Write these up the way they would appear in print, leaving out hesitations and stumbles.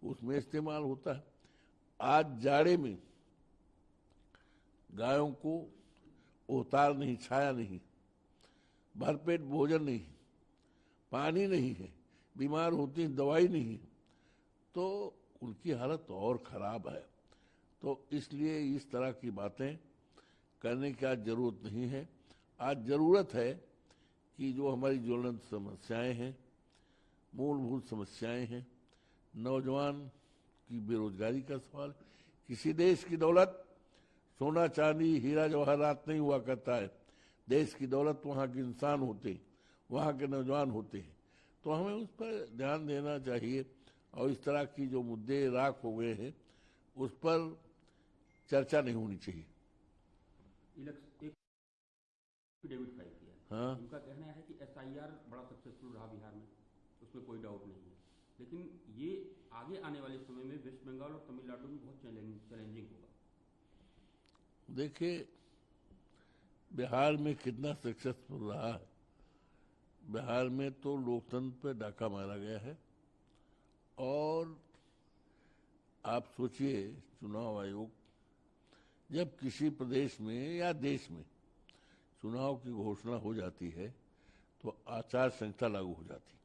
उसमें इस्तेमाल होता है। आज जाड़े में गायों को ओतार नहीं, छाया नहीं, भरपेट भोजन नहीं, पानी नहीं है, बीमार होती हैं, दवाई नहीं है, तो उनकी हालत और खराब है। तो इसलिए इस तरह की बातें करने की आज जरूरत नहीं है। आज जरूरत है कि जो हमारी ज्वलंत समस्याएं हैं, मूलभूत समस्याएं हैं, नौजवान की बेरोजगारी का सवाल। किसी देश की दौलत सोना चांदी हीरा जवाहरात नहीं हुआ करता है। देश की दौलत वहाँ के इंसान होते हैं, वहाँ के नौजवान होते हैं। तो हमें उस पर ध्यान देना चाहिए और इस तरह की जो मुद्दे राख हो गए हैं उस पर चर्चा नहीं होनी चाहिए। एक डेविड फाइल किया, हाँ, उनका कहना है कि एसआईआर बड़ा सक्सेसफुल रहा बिहार में, उसमें कोई डाउट नहीं है, लेकिन ये आगे आने वाले समय में वेस्ट बंगाल और तमिलनाडु में बहुत चैलेंजिंग होगा। देखिए बिहार में कितना सक्सेसफुल रहा है। बिहार में तो लोकतंत्र पे डाका मारा गया है। और आप सोचिए, चुनाव आयोग जब किसी प्रदेश में या देश में चुनाव की घोषणा हो जाती है तो आचार संहिता लागू हो जाती।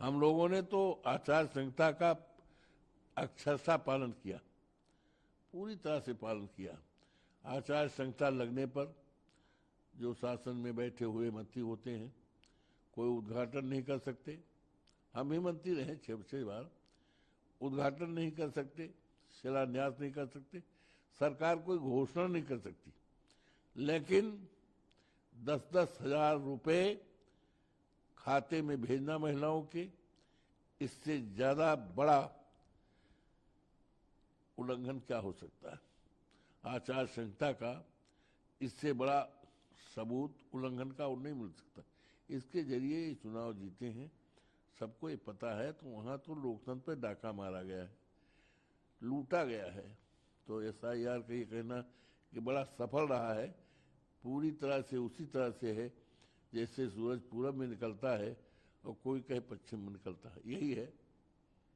हम लोगों ने तो आचार संहिता का अक्षरशः पालन किया, पूरी तरह से पालन किया। आचार संहिता लगने पर जो शासन में बैठे हुए मंत्री होते हैं कोई उद्घाटन नहीं कर सकते। हम भी मंत्री रहे 6 बार, उद्घाटन नहीं कर सकते, शिलान्यास नहीं कर सकते, सरकार कोई घोषणा नहीं कर सकती। लेकिन 10-10 हजार रुपए खाते में भेजना महिलाओं के, इससे ज्यादा बड़ा उल्लंघन क्या हो सकता है आचार संहिता का। इससे बड़ा सबूत उल्लंघन का और नहीं मिल सकता। इसके जरिए चुनाव जीते हैं, सबको ये पता है। तो वहां तो लोकतंत्र पे डाका मारा गया है, लूटा गया है। तो एसआईआर का ये कहना कि बड़ा सफल रहा है, पूरी तरह से उसी तरह से है जैसे सूरज पूरब में निकलता है और कोई कहे पश्चिम में निकलता है, यही है।